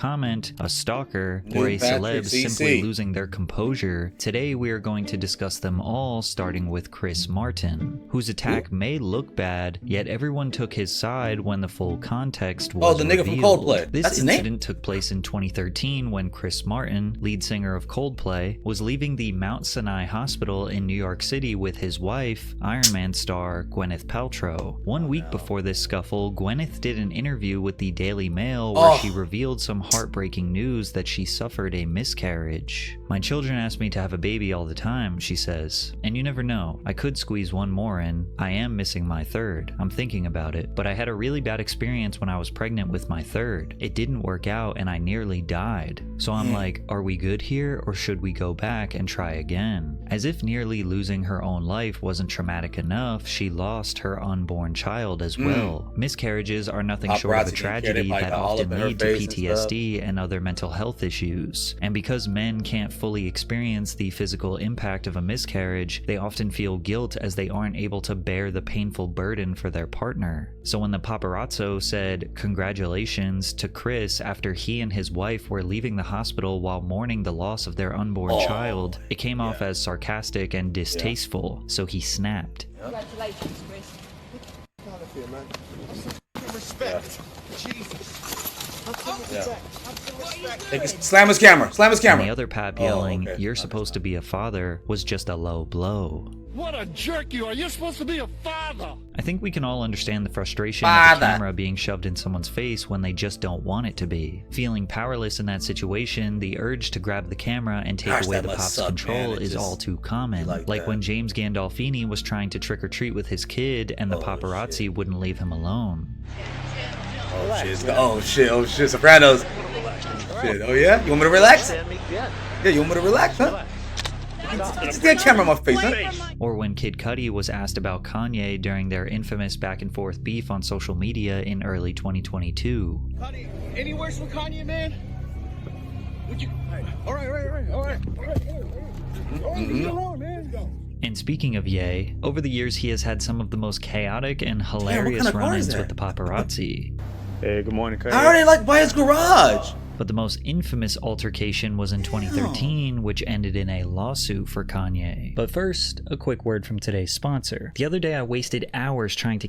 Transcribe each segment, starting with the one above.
comment, a stalker, or a celeb simply losing their composure, today we are going to discuss them all, starting with Chris Martin, whose attack may look bad, yet everyone took his side when the full context was the nigga from Coldplay. This incident took place in 2013 when Chris Martin, lead singer of Coldplay, was leaving the Mount Sinai Hospital in New York City with his wife, Iron Man star Gwyneth Paltrow. 1 week before this scuffle, Gwyneth did an interview with the Daily Mail where she revealed some heartbreaking news that she suffered a miscarriage. "My children ask me to have a baby all the time," she says, "and you never know. I could squeeze one more in. I am missing my third. I'm thinking about it, but I had a really bad experience when I was pregnant with my third. It didn't work out and I nearly died. So I'm like, are we good here or should we go back and try again?" As if nearly losing her own life wasn't traumatic enough, she lost her unborn child as well. Miscarriages are nothing short of a tragedy that often lead to PTSD and other mental health issues. And because men can't fully experience the physical impact of a miscarriage, they often feel guilt as they aren't able to bear the painful burden for their partner. So when the paparazzo said congratulations to Chris after he and his wife were leaving the hospital while mourning the loss of their unborn child, it came off as sarcastic and distasteful, so he snapped. Congratulations, Chris. Respect. Jesus. Slam his camera. Slam his camera. And the other pap yelling, "You're supposed to be a father," was just a low blow. What a jerk you are. You're supposed to be a father. I think we can all understand the frustration of the camera being shoved in someone's face when they just don't want it to be. Feeling powerless in that situation, the urge to grab the camera and take away the pop's control is all too common. Like when James Gandolfini was trying to trick or treat with his kid and the paparazzi wouldn't leave him alone. Oh shit, Sopranos. Shit. Oh yeah? You want me to relax? Yeah, you want me to relax, huh? Get that camera in my face, huh? Or when Kid Cudi was asked about Kanye during their infamous back and forth beef on social media in early 2022. Cudi, any worse for Kanye, man? Would you? All right. Leave me alone, man. Go. And speaking of Ye, over the years he has had some of the most chaotic and hilarious run-ins with the paparazzi. Hey, good morning, Cudi. I already like by his garage. But the most infamous altercation was in 2013, which ended in a lawsuit for Kanye. But first, a quick word from today's sponsor. The other day I wasted hours trying to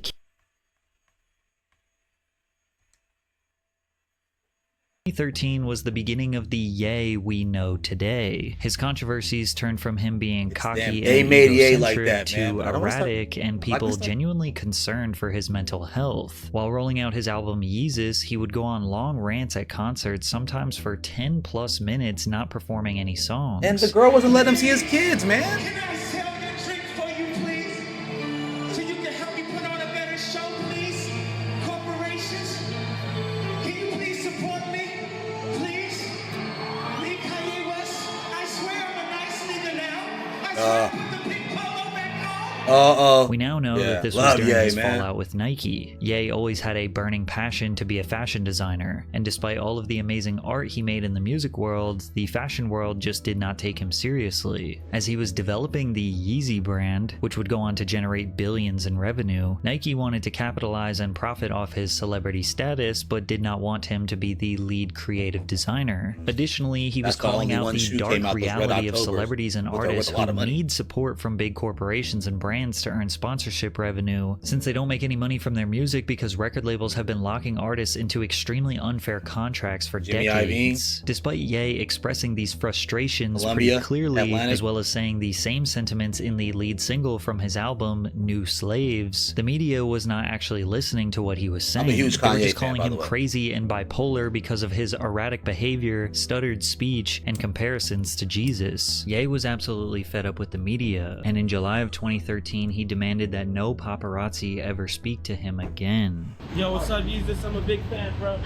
2013 was the beginning of the Ye we know today. His controversies turned from him being cocky and egocentric to erratic and people genuinely concerned for his mental health. While rolling out his album Yeezus, he would go on long rants at concerts, sometimes for 10 plus minutes, not performing any songs. And the girl wasn't letting him see his kids, man. We now know that this was during his fallout with Nike. Ye always had a burning passion to be a fashion designer, and despite all of the amazing art he made in the music world, the fashion world just did not take him seriously. As he was developing the Yeezy brand, which would go on to generate billions in revenue, Nike wanted to capitalize and profit off his celebrity status, but did not want him to be the lead creative designer. Additionally, he was calling out the dark reality of celebrities and artists who need support from big corporations and brands to earn sponsorship revenue, since they don't make any money from their music because record labels have been locking artists into extremely unfair contracts for decades. Despite Ye expressing these frustrations pretty clearly, as well as saying the same sentiments in the lead single from his album New Slaves, the media was not actually listening to what he was saying. They were just calling him crazy and bipolar because of his erratic behavior, stuttered speech, and comparisons to Jesus. Ye was absolutely fed up with the media, and in July of 2013 he demanded that no paparazzi ever speak to him again. Yo, what's up, Yeezus? I'm a big fan, bro.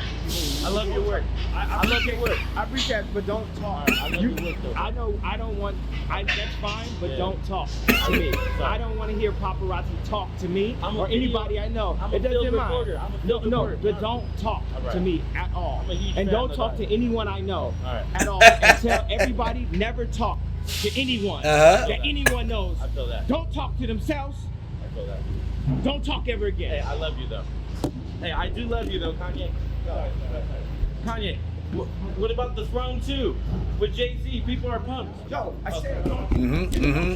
I love your work. I love your work. I appreciate it, but don't talk. I love your work, though. I know I don't want. That's fine, but don't talk to me. I don't want to hear paparazzi talk to me or anybody I know. I'm a field reporter. No, but don't talk to me at all. I'm a huge and fan don't of talk that. to anyone I know All right. at all. And tell everybody never talk to anyone that anyone knows. I feel that. Don't talk to themselves. I feel that. Don't talk ever again. Hey, I love you, though. Hey, I do love you, though, Kanye. Kanye, What about the Throne 2 with Jay-Z? People are pumped. Yo, I said.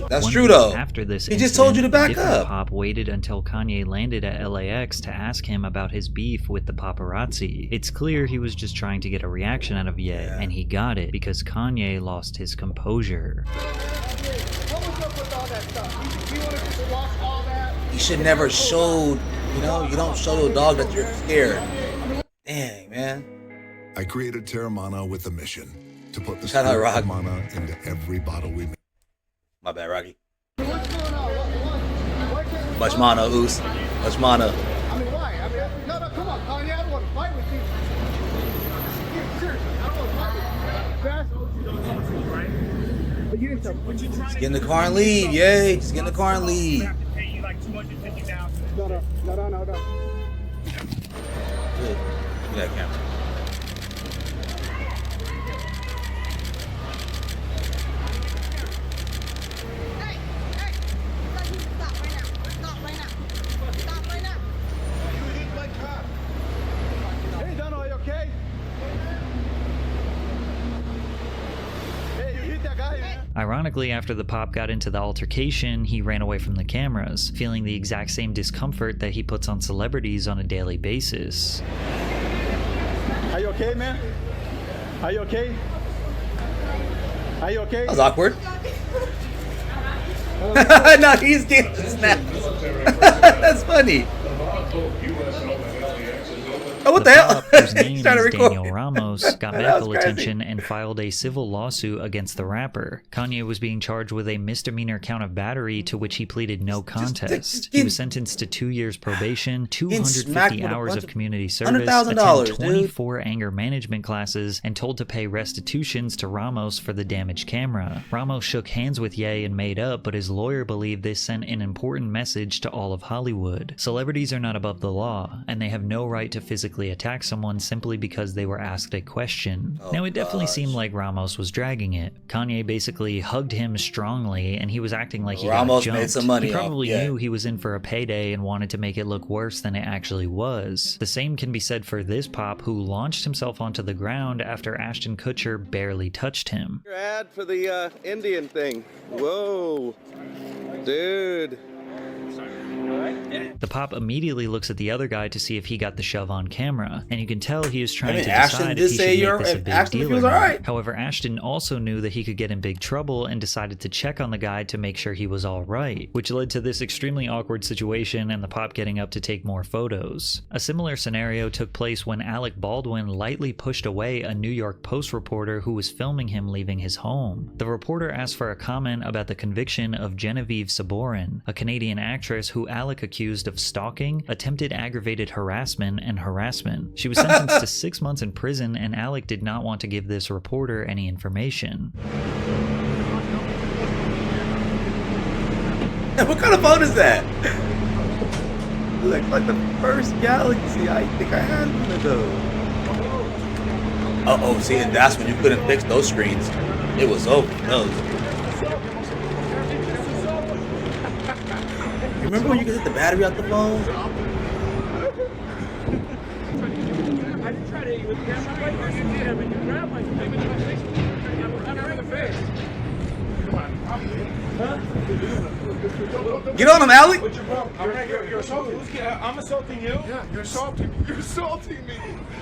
That's One true week though. After this He just told you to incident, back different up. Pop waited until Kanye landed at LAX to ask him about his beef with the paparazzi. It's clear he was just trying to get a reaction out of Ye, and he got it because Kanye lost his composure. What was up with all that stuff? You want to just watch all that? You should never show, you don't show the dog that you're scared. Dang, man. I created Terramana with a mission to put the Shout out, spirit Rock. of mana into every bottle we make. My bad, Rocky. What's going on? Why can't we Much talk? mana, Oos. Much mana. I mean, why? I mean, no, come on, Kanye. I don't want to fight with you. Yeah, seriously, I don't want to fight with you. Fast. But you didn't tell me. Just get in the car and leave, yay. Just get in the car and leave. No. Good. Give me that camera. Hey, you guys need to stop right now. Stop right now. Stop right now. You hit my car. Hey, Donald, are you okay? Hey, you hit that guy, man. Ironically, after the pop got into the altercation, he ran away from the cameras, feeling the exact same discomfort that he puts on celebrities on a daily basis. Are you okay, man? Are you okay? Are you okay? That was awkward. No, he's getting snaps. That's funny. Oh, what the hell? Pop, whose name He's is trying to record. Daniel Ramos, got That medical was crazy. attention and filed a civil lawsuit against the rapper. Kanye was being charged with a misdemeanor count of battery, to which he pleaded no contest. He was sentenced to 2 years probation, smacked 250 with a hours bunch of of community service, $100,000, attend 24 anger management classes, and told to pay restitutions to Ramos for the damaged camera. Ramos shook hands with Ye and made up, but his lawyer believed this sent an important message to all of Hollywood. Celebrities are not above the law, and they have no right to physically attack someone simply because they were asked a question. Now, it definitely seemed like Ramos was dragging it. Kanye basically hugged him strongly, and he was acting like he Ramos got made jumped. some money He off- probably yeah. knew he was in for a payday and wanted to make it look worse than it actually was. The same can be said for this pop, who launched himself onto the ground after Ashton Kutcher barely touched him. Your ad for the Indian thing. Whoa, dude. The pop immediately looks at the other guy to see if he got the shove on camera, and you can tell he is trying I mean, to Ashton decide did if he say should you're- make this a big Ashton deal feels or not. alright. However, Ashton also knew that he could get in big trouble and decided to check on the guy to make sure he was alright, which led to this extremely awkward situation and the pop getting up to take more photos. A similar scenario took place when Alec Baldwin lightly pushed away a New York Post reporter who was filming him leaving his home. The reporter asked for a comment about the conviction of Genevieve Saborin, a Canadian actress who Alec accused of stalking, attempted aggravated harassment, and harassment. She was sentenced to 6 months in prison, and Alec did not want to give this reporter any information. What kind of phone is that? Like the first Galaxy I think I had one of those. Uh-oh, see, and that's when you couldn't fix those screens. It was over those. You remember when you could hit the battery out the phone? I didn't try to hit you with the camera. Right? You did, and you grabbed my face. I'm in the face. Get on him, Alec! What's your problem? You're assaulting. I'm assaulting you? Yeah, you're assaulting me. You're assaulting me.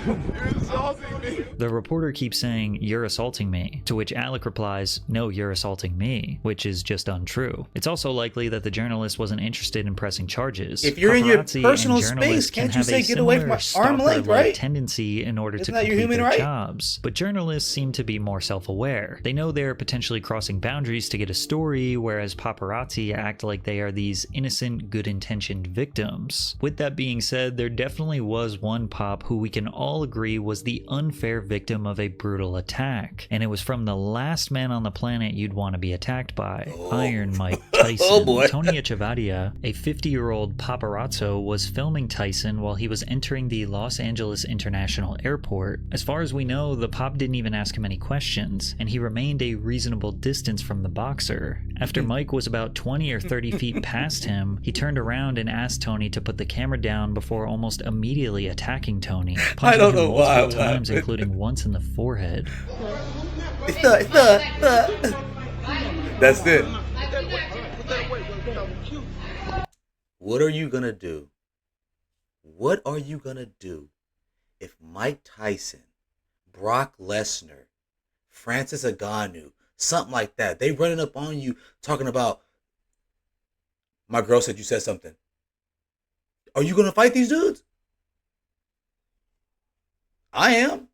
You're assaulting me. The reporter keeps saying, "You're assaulting me," to which Alec replies, "No, you're assaulting me," which is just untrue. It's also likely that the journalist wasn't interested in pressing charges. If you're in your Paparazzi personal and journalists space, can't can you have a say get away from my similar arm length, stalker-like right? tendency in order Isn't to that your complete human their right? jobs. But journalists seem to be more self-aware. They know they're potentially crossing boundaries to get a story, whereas paparazzi act like they are these innocent, good-intentioned victims. With that being said, there definitely was one pop who we can all agree was the unfair victim of a brutal attack, and it was from the last man on the planet you'd want to be attacked by, Iron Mike Tyson. Oh boy. Tony Echevarria, a 50-year-old paparazzo, was filming Tyson while he was entering the Los Angeles International Airport. As far as we know, the pop didn't even ask him any questions, and he remained a reasonable distance from the boxer. After Mike was about 20 or 30 feet past him, he turned around and asked Tony to put the camera down before almost immediately attacking Tony, punching him multiple times, including once in the forehead. That's it. What are you gonna do? What are you gonna do if Mike Tyson, Brock Lesnar, Francis Ngannou, something like that, they running up on you talking about, my girl said you said something. Are you gonna fight these dudes? I am.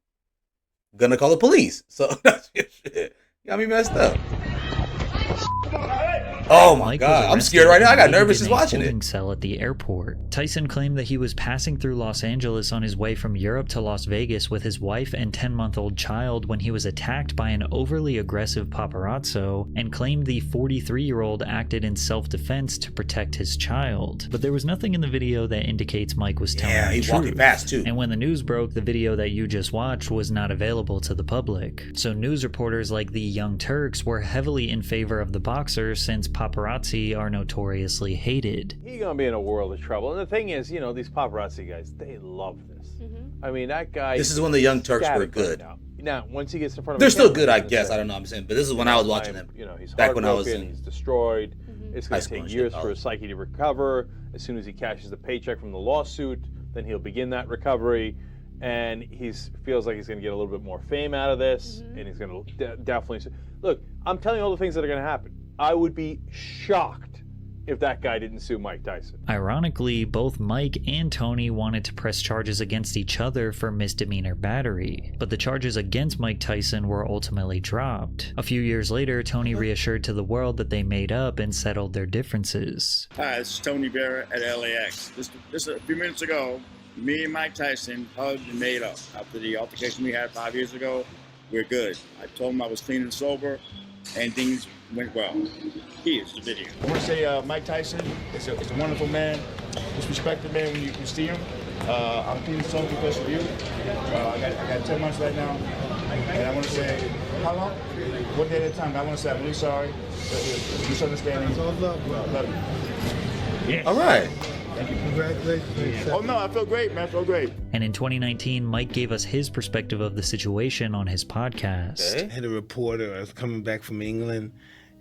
Gonna call the police. So that's shit. Got me messed up. Oh my God, I'm scared right now. I got nervous just watching it. Cell at the airport. Tyson claimed that he was passing through Los Angeles on his way from Europe to Las Vegas with his wife and 10-month-old child when he was attacked by an overly aggressive paparazzo, and claimed the 43-year-old acted in self-defense to protect his child. But there was nothing in the video that indicates Mike was telling the truth. Yeah, he walking fast too. And when the news broke, the video that you just watched was not available to the public. So news reporters like the Young Turks were heavily in favor of the boxer, since paparazzi are notoriously hated. He's gonna be in a world of trouble. And the thing is, you know, these paparazzi guys, they love this. I mean, that guy. This is when the Young Turks were good. Now, once he gets in front of they're still good, I guess. I don't know what I'm saying, but this is when I was watching them. You know, he's back when I was in, he's destroyed. It's going to take years for his psyche to recover. As soon as he cashes the paycheck from the lawsuit, then he'll begin that recovery. And he feels like he's going to get a little bit more fame out of this, and he's going to definitely. Look, I'm telling you all the things that are going to happen. I would be shocked if that guy didn't sue Mike Tyson. Ironically, both Mike and Tony wanted to press charges against each other for misdemeanor battery, but the charges against Mike Tyson were ultimately dropped. A few years later, Tony reassured to the world that they made up and settled their differences. Hi, this is Tony Vera at LAX. Just a few minutes ago, me and Mike Tyson hugged and made up. After the altercation we had 5 years ago, we're good. I told him I was clean and sober, and things went well. Here's the video. I want to say Mike Tyson is a wonderful man, disrespected man when you see him. I'm clean and sober because of you. I got 10 months right now, and I want to say, how long? One day at a time. I want to say I'm really sorry. Misunderstanding. It's all love, bro. Love you. Yeah. All right. Thank you. Congratulations. Oh no, I feel great, man. I feel great. And in 2019, Mike gave us his perspective of the situation on his podcast. I had a reporter. I was coming back from England,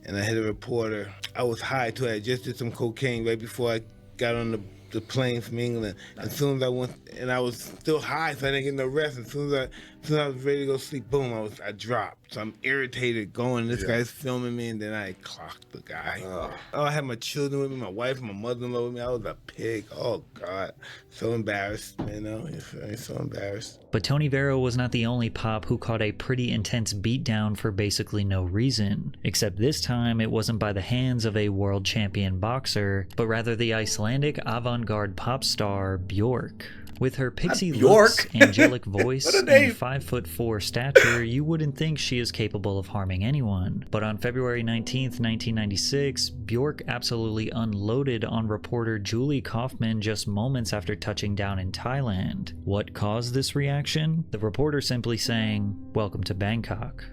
and I had a reporter. I was high too. I just did some cocaine right before I got on the plane from England. As soon as I went, and I was still high, so I didn't get no rest. As soon as I was ready to go sleep, boom, I dropped. So I'm irritated going. This guy's filming me, and then I clocked the guy. Oh, I had my children with me, my wife, my mother-in-law with me. I was a pig. Oh God, so embarrassed. You know, so embarrassed. But Tony Vera was not the only pop who caught a pretty intense beatdown for basically no reason. Except this time, it wasn't by the hands of a world champion boxer, but rather the Icelandic avant-garde pop star Björk. With her pixie looks, angelic voice, and 5'4" stature, you wouldn't think she is capable of harming anyone. But on February 19th, 1996, Björk absolutely unloaded on reporter Julie Kaufman just moments after touching down in Thailand. What caused this reaction? The reporter simply saying, "Welcome to Bangkok."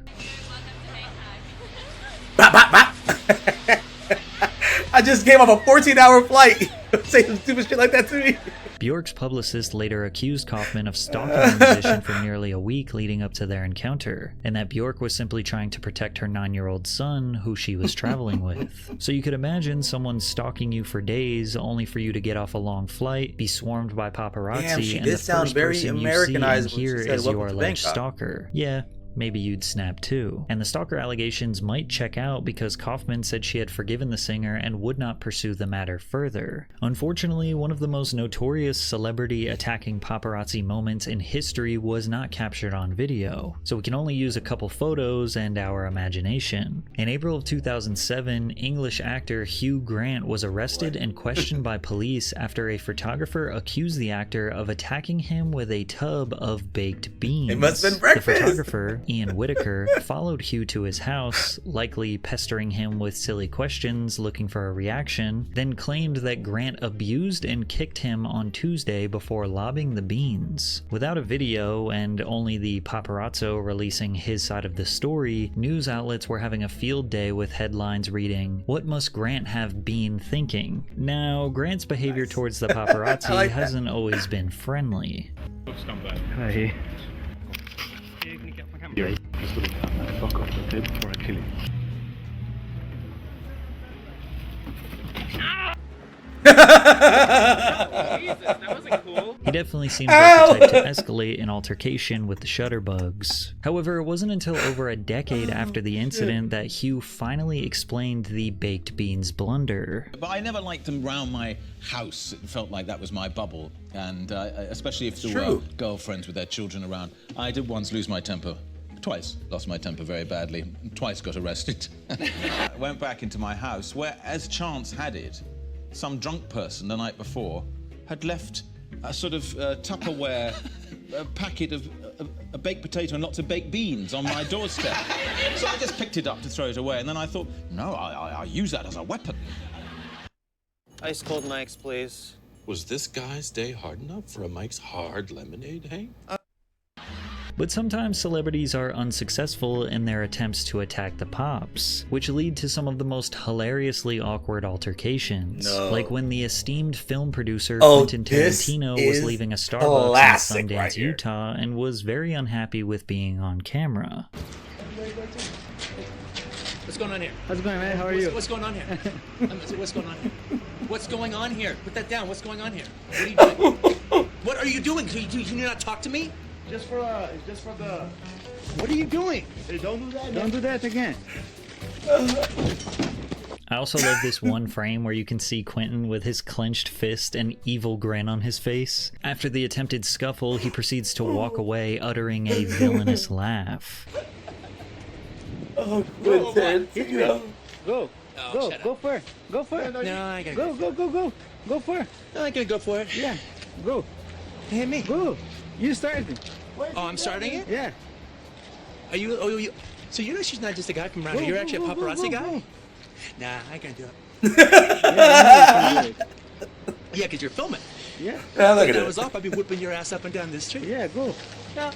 I just came off a 14-hour flight. Say some stupid shit like that to me. Björk's publicist later accused Kaufman of stalking the musician for nearly a week leading up to their encounter, and that Björk was simply trying to protect her 9-year-old son, who she was traveling with. So you could imagine someone stalking you for days, only for you to get off a long flight, be swarmed by paparazzi, and the first person you see and hear is your alleged stalker. Yeah. Maybe you'd snap too. And the stalker allegations might check out because Kaufman said she had forgiven the singer and would not pursue the matter further. Unfortunately, one of the most notorious celebrity attacking paparazzi moments in history was not captured on video, so we can only use a couple photos and our imagination. In April of 2007, English actor Hugh Grant was arrested and questioned by police after a photographer accused the actor of attacking him with a tub of baked beans. It must have been breakfast. The photographer, photographer, Ian Whitaker, followed Hugh to his house, likely pestering him with silly questions looking for a reaction, then claimed that Grant abused and kicked him on Tuesday before lobbing the beans. Without a video and only the paparazzo releasing his side of the story, news outlets were having a field day with headlines reading, "What must Grant have been thinking?" Now, Grant's behavior towards the paparazzi hasn't always been friendly. Hi. Here, just look at that. Fuck off, okay, before I kill you. Jesus, that wasn't cool. He definitely seems like the type to escalate an altercation with the shutterbugs. However, it wasn't until over a decade after the incident that Hugh finally explained the baked beans blunder. But I never liked them round my house. It felt like that was my bubble, and especially if there were girlfriends with their children around. I did once lose my temper. Twice lost my temper very badly. Twice got arrested. I went back into my house where, as chance had it, some drunk person the night before had left a sort of Tupperware packet of a baked potato and lots of baked beans on my doorstep. So I just picked it up to throw it away, and then I thought, no, I'll use that as a weapon. Ice cold Mike's, please. Was this guy's day hard enough for a Mike's Hard Lemonade, Hank? But sometimes celebrities are unsuccessful in their attempts to attack the Pops, which lead to some of the most hilariously awkward altercations. Like when the esteemed film producer Quentin Tarantino was leaving a Starbucks in Sundance, Utah, and was very unhappy with being on camera. What's going on here? How's it going, man? How are you? What's going on here? What's going on here? What's going on here? Put that down. What's going on here? What are you doing? What are you doing? Can you not talk to me? Just for the. What are you doing? Hey, don't do that. Don't do that again. I also love this one frame where you can see Quentin with his clenched fist and evil grin on his face. After the attempted scuffle, he proceeds to walk away, uttering a villainous laugh. Oh, Quentin. Go. Oh, Go. Go for it. Go for it. No, I gotta Go. Go for it. No, I gotta go for it. Yeah. Go. Hit me. Go. You started. Oh, I'm starting it? Yeah. Are you? Oh, you. So you know she's not just a guy from around here. You're actually a paparazzi guy. Go. Nah, I can't do Yeah, Yeah, because you're filming. yeah. If that was off, I'd be whipping your ass up and down this street. Yeah, go. No.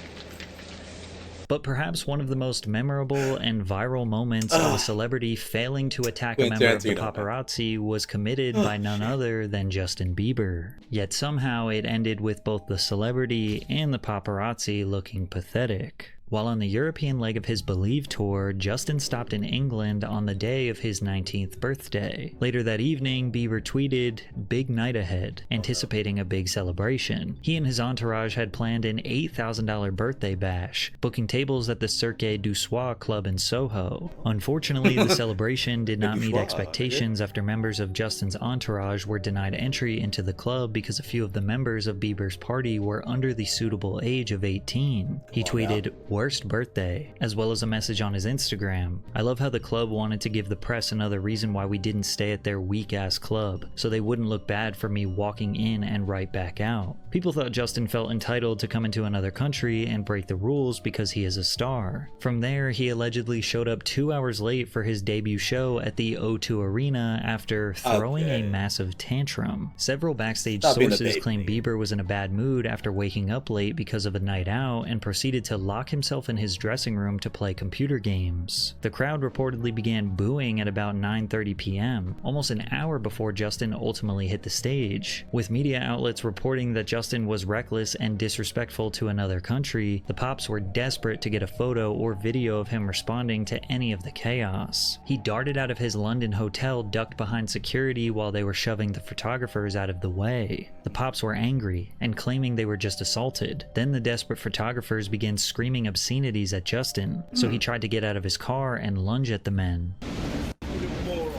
But perhaps one of the most memorable and viral moments of a celebrity failing to attack a member of the paparazzi was committed by none other than Justin Bieber. Yet somehow it ended with both the celebrity and the paparazzi looking pathetic. While on the European leg of his Believe tour, Justin stopped in England on the day of his 19th birthday. Later that evening, Bieber tweeted, "Big night ahead," anticipating a big celebration. He and his entourage had planned an $8,000 birthday bash, booking tables at the Cirque du Soir club in Soho. Unfortunately, the celebration did not meet expectations after members of Justin's entourage were denied entry into the club because a few of the members of Bieber's party were under the suitable age of 18. He tweeted, "Worst birthday," as well as a message on his Instagram. "I love how the club wanted to give the press another reason why we didn't stay at their weak-ass club, so they wouldn't look bad for me walking in and right back out." People thought Justin felt entitled to come into another country and break the rules because he is a star. From there, he allegedly showed up 2 hours late for his debut show at the O2 Arena after throwing a massive tantrum. Several backstage sources claim Bieber was in a bad mood after waking up late because of a night out and proceeded to lock himself in his dressing room to play computer games. The crowd reportedly began booing at about 9:30 p.m., almost an hour before Justin ultimately hit the stage. With media outlets reporting that Justin was reckless and disrespectful to another country, the Pops were desperate to get a photo or video of him responding to any of the chaos. He darted out of his London hotel, ducked behind security while they were shoving the photographers out of the way. The Pops were angry and claiming they were just assaulted. Then the desperate photographers began screaming obscenities at Justin, so he tried to get out of his car and lunge at the men. What'd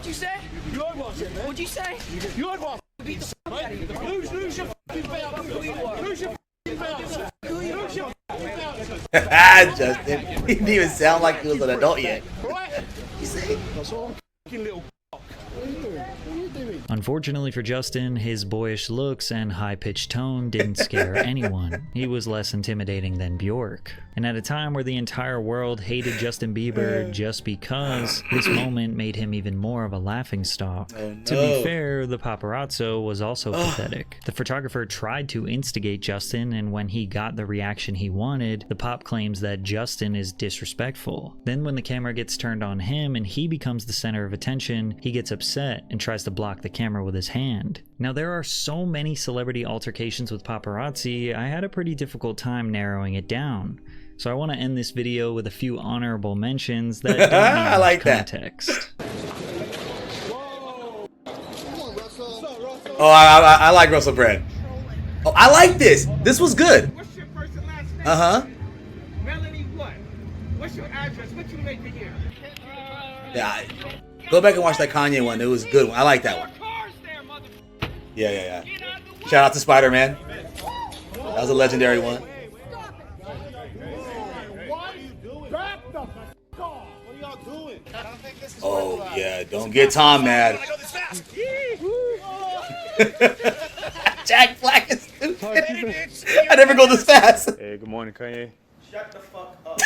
you say? You heard what I said, man. What'd you say? You heard what I beat the f*** out of you. Lose your f***ing belt. Who you are. Lose your f***ing belt. Who you are. Lose your f***ing belt. Justin. He didn't even sound like he was an adult yet. You see? That's all. Little. What are you doing? Unfortunately for Justin, his boyish looks and high-pitched tone didn't scare anyone. He was less intimidating than Bjork. And at a time where the entire world hated Justin Bieber just because, this moment made him even more of a laughingstock. Oh, no. To be fair, the paparazzo was also pathetic. The photographer tried to instigate Justin, and when he got the reaction he wanted, the pop claims that Justin is disrespectful. Then when the camera gets turned on him and he becomes the center of attention, he gets upset and tries to block the camera with his hand. Now, there are so many celebrity altercations with paparazzi, I had a pretty difficult time narrowing it down. So I want to end this video with a few honorable mentions that don't need I like context. Oh, I like Russell Brand. Oh, I like this. This was good. What's your first and last name? Uh-huh. Melanie what? What's your address? What you make here? Yeah, go back and watch that Kanye one. It was a good one. I like that one. Yeah. Shout out to Spider-Man. That was a legendary one. Oh, yeah. Don't get Tom mad. Jack Black is stupid. I never go this fast. Hey, good morning, Kanye. Shut the fuck up.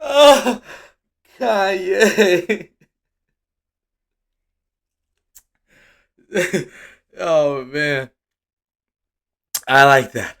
Oh, Kanye. Oh, man. I like that.